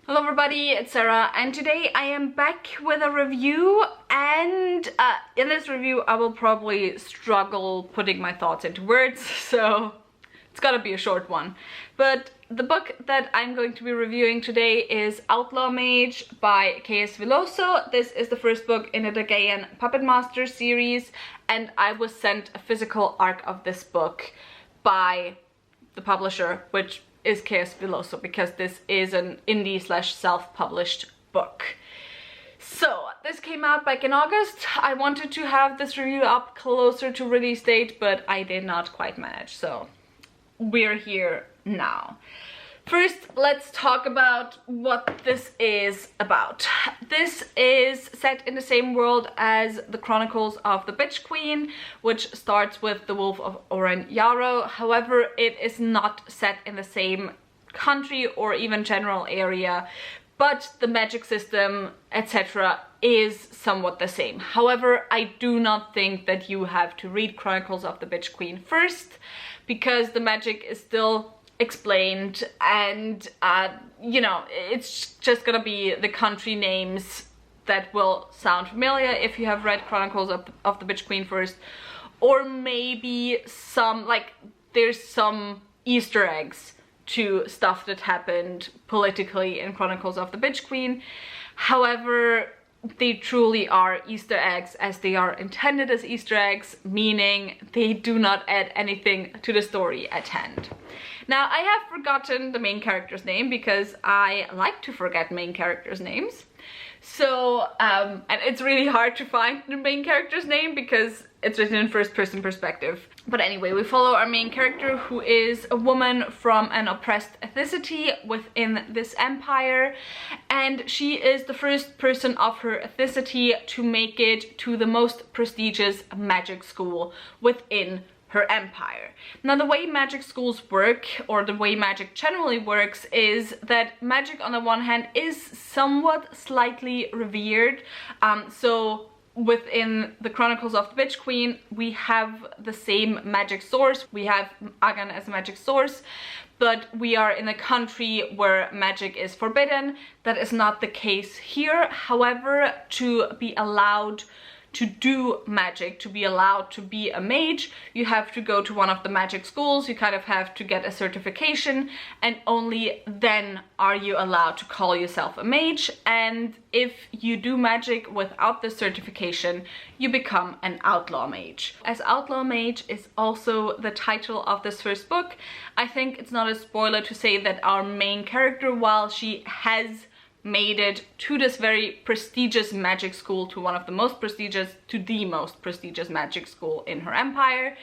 Hello everybody, it's Sarah, and today I am back with a review, and in this review I will probably struggle putting my thoughts into words, so it's gotta be a short one. But the book that I'm going to be reviewing today is Outlaw Mage by K.S. Veloso. This is the first book in the Dagayan Puppet Master series, and I was sent a physical arc of this book by the publisher, which is K.S. Veloso, because this is an indie / self-published book. So this came out back in August. I wanted to have this review up closer to release date, but I did not quite manage, so we're here now. First, let's talk about what this is about. This is set in the same world as the Chronicles of the Bitch Queen, which starts with the Wolf of Oren Yaro. However, it is not set in the same country or even general area, but the magic system, etc. is somewhat the same. However, I do not think that you have to read Chronicles of the Bitch Queen first, because the magic is still explained, and you know, it's just gonna be the country names that will sound familiar if you have read Chronicles of the Bitch Queen first, or maybe some, like, there's some Easter eggs to stuff that happened politically in Chronicles of the Bitch Queen. However, they truly are Easter eggs as they are intended as Easter eggs, meaning they do not add anything to the story at hand. Now, I have forgotten the main character's name because I like to forget main characters' names. So, and it's really hard to find the main character's name because it's written in first-person perspective. But anyway, we follow our main character, who is a woman from an oppressed ethnicity within this empire, and she is the first person of her ethnicity to make it to the most prestigious magic school within her empire. Now, the way magic schools work, or the way magic generally works, is that magic on the one hand is somewhat slightly revered. So within the Chronicles of the Bitch Queen, we have the same magic source. We have Agan as a magic source, but we are in a country where magic is forbidden. That is not the case here. However, to be allowed to do magic, to be allowed to be a mage, you have to go to one of the magic schools. You kind of have to get a certification, and only then are you allowed to call yourself a mage. And if you do magic without the certification, you become an outlaw mage. As Outlaw Mage is also the title of this first book, I think it's not a spoiler to say that our main character, while she has made it to this very prestigious magic school, to one of the most prestigious, to the most prestigious magic school in her empire,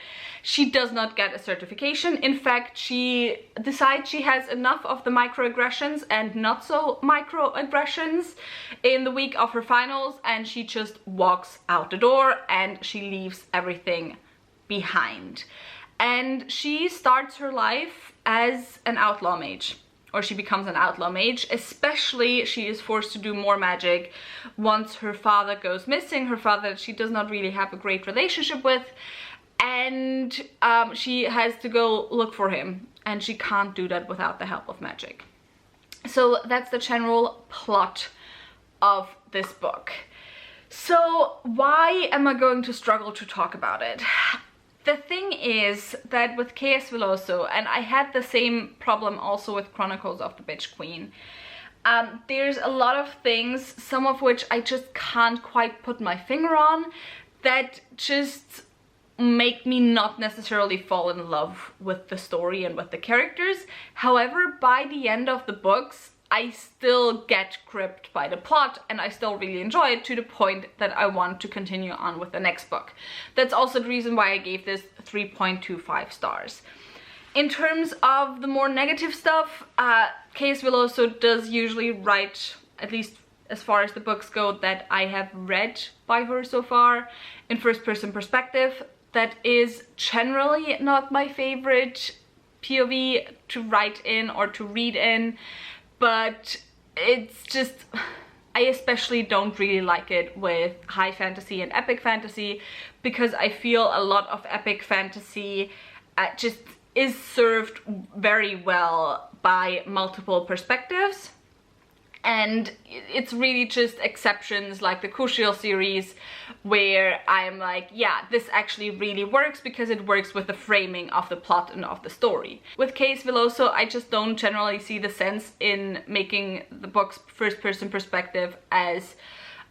she does not get a certification. In fact, she decides she has enough of the microaggressions and not so microaggressions in the week of her finals, and she just walks out the door and she leaves everything behind. And she starts her life as an outlaw mage, or she becomes an outlaw mage. Especially, she is forced to do more magic once her father goes missing. Her father, she does not really have a great relationship with, and she has to go look for him, and she can't do that without the help of magic. So that's the general plot of this book. So why am I going to struggle to talk about it? The thing is that with K.S. Veloso, and I had the same problem also with Chronicles of the Bitch Queen, there's a lot of things, some of which I just can't quite put my finger on, that just make me not necessarily fall in love with the story and with the characters. However, by the end of the books, I still get gripped by the plot, and I still really enjoy it, to the point that I want to continue on with the next book. That's also the reason why I gave this 3.25 stars. In terms of the more negative stuff, K.S. Veloso does usually write, at least as far as the books go that I have read by her so far, in first-person perspective. That is generally not my favorite POV to write in or to read in. But it's just, I especially don't really like it with high fantasy and epic fantasy, because I feel a lot of epic fantasy just is served very well by multiple perspectives. And it's really just exceptions like the Crucial series where I'm like, yeah, this actually really works because it works with the framing of the plot and of the story. With Case Veloso, I just don't generally see the sense in making the book's first-person perspective as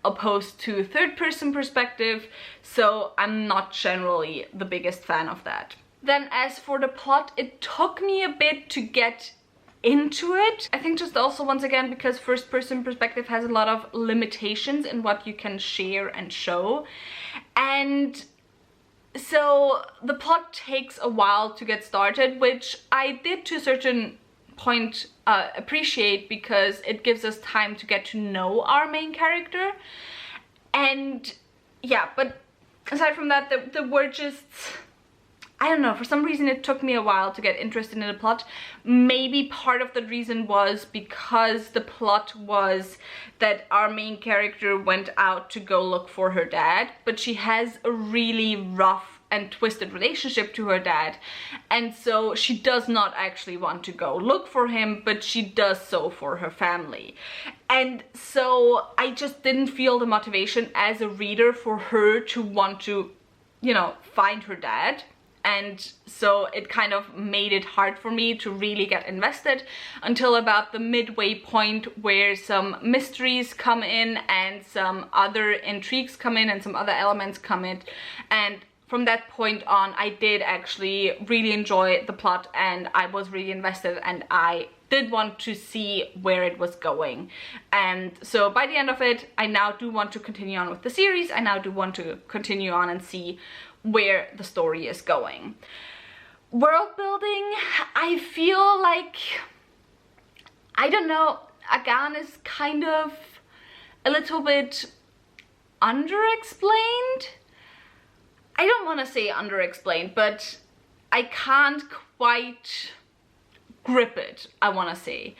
opposed to third-person perspective, so I'm not generally the biggest fan of that. Then as for the plot, it took me a bit to get into it. I think just also once again because first person perspective has a lot of limitations in what you can share and show, and so the plot takes a while to get started, which I did to a certain point appreciate because it gives us time to get to know our main character. And yeah, but aside from that, there were just, I don't know, for some reason it took me a while to get interested in the plot. Maybe part of the reason was because the plot was that our main character went out to go look for her dad, but she has a really rough and twisted relationship to her dad, and so she does not actually want to go look for him, but she does so for her family. And so I just didn't feel the motivation as a reader for her to want to, you know, find her dad. And so it kind of made it hard for me to really get invested until about the midway point where some mysteries come in and some other intrigues come in and some other elements come in. And from that point on, I did actually really enjoy the plot and I was really invested and I did want to see where it was going. And so by the end of it, I now do want to continue on with the series. I now do want to continue on and see where the story is going. World building, I feel like, I don't know, Agan is kind of a little bit underexplained. I don't want to say underexplained, but I can't quite grip it, I want to say.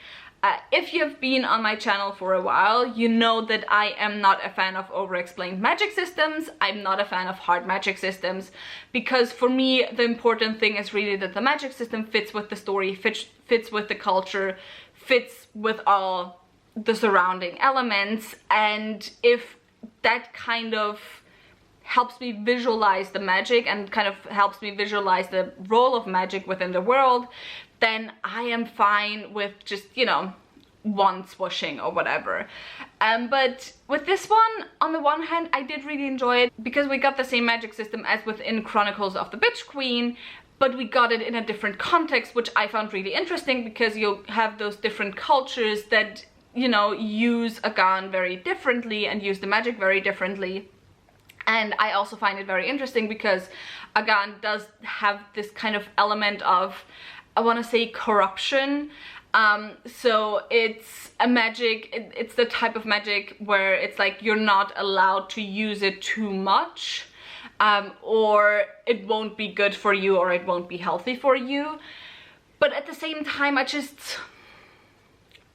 If you've been on my channel for a while, you know that I am not a fan of over-explained magic systems. I'm not a fan of hard magic systems, because for me the important thing is really that the magic system fits with the story, fits with the culture, fits with all the surrounding elements, and if that kind of helps me visualize the magic and kind of helps me visualize the role of magic within the world, then I am fine with just, you know, wand swooshing or whatever. But with this one, on the one hand, I did really enjoy it because we got the same magic system as within Chronicles of the Bitch Queen, but we got it in a different context, which I found really interesting because you have those different cultures that, you know, use Agan very differently and use the magic very differently. And I also find it very interesting because Agan does have this kind of element of, I want to say, corruption. So it's a magic, it's the type of magic where it's like you're not allowed to use it too much, or it won't be good for you, or it won't be healthy for you. But at the same time,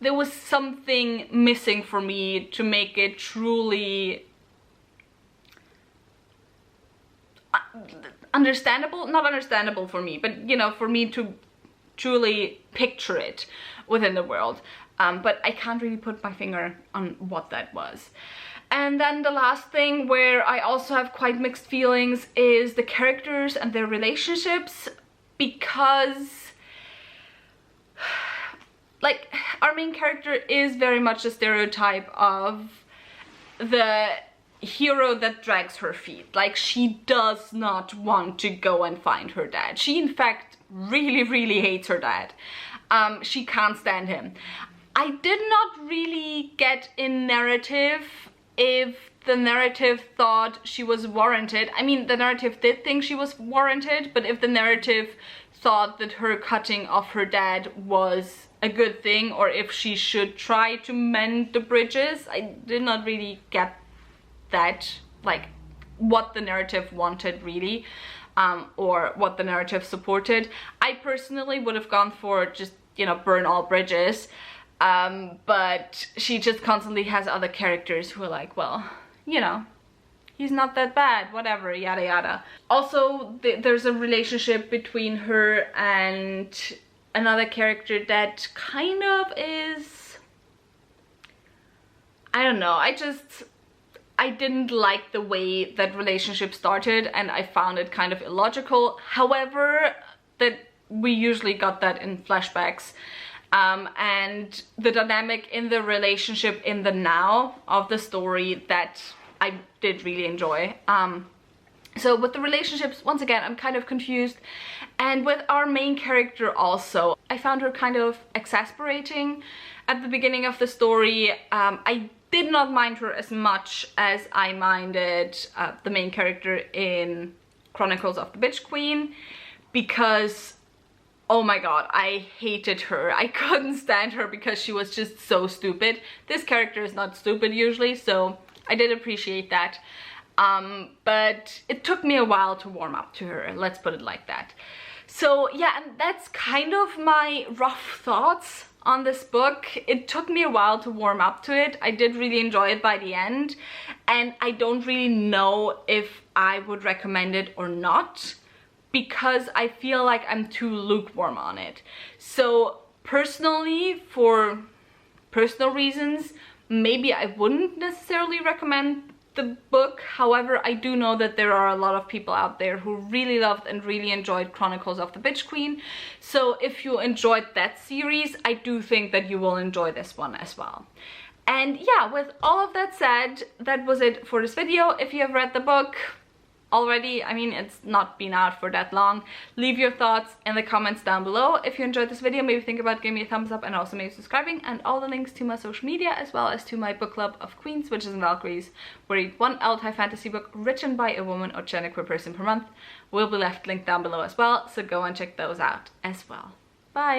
there was something missing for me to make it truly understandable. Not understandable for me, but, you know, for me to truly picture it within the world. But I can't really put my finger on what that was. And then the last thing where I also have quite mixed feelings is the characters and their relationships, because like our main character is very much a stereotype of the hero that drags her feet. Like, she does not want to go and find her dad. She in fact really hates her dad. She can't stand him. I did not really get in narrative if the narrative thought she was warranted. I mean, the narrative did think she was warranted, but if the narrative thought that her cutting off her dad was a good thing, or if she should try to mend the bridges, I did not really get that, like, what the narrative wanted really, or what the narrative supported. I personally would have gone for just, you know, burn all bridges, but she just constantly has other characters who are like, well, you know, he's not that bad, whatever, yada yada. Also, there's a relationship between her and another character that kind of is I don't know, I didn't like the way that relationship started, and I found it kind of illogical. However, that we usually got that in flashbacks, and the dynamic in the relationship in the now of the story, that I did really enjoy. So with the relationships, once again, I'm kind of confused. And with our main character also, I found her kind of exasperating at the beginning of the story. I did not mind her as much as I minded the main character in Chronicles of the Bitch Queen, because oh my god, I hated her. I couldn't stand her because she was just so stupid. This character is not stupid usually, so I did appreciate that. But it took me a while to warm up to her, let's put it like that. So yeah, and that's kind of my rough thoughts on this book. It took me a while to warm up to it. I did really enjoy it by the end, and I don't really know if I would recommend it or not, because I feel like I'm too lukewarm on it. So personally, for personal reasons, maybe I wouldn't necessarily recommend the book. However, I do know that there are a lot of people out there who really loved and really enjoyed Chronicles of the Bitch Queen. So if you enjoyed that series, I do think that you will enjoy this one as well. And yeah, with all of that said, that was it for this video. If you have read the book already, I mean, it's not been out for that long, leave your thoughts in the comments down below. If you enjoyed this video, maybe think about giving me a thumbs up and also maybe subscribing, and all the links to my social media as well as to my book club of Queens, Witches and Valkyries, where I read one adult high fantasy book written by a woman or genderqueer person per month, will be left linked down below as well, so go and check those out as well. Bye!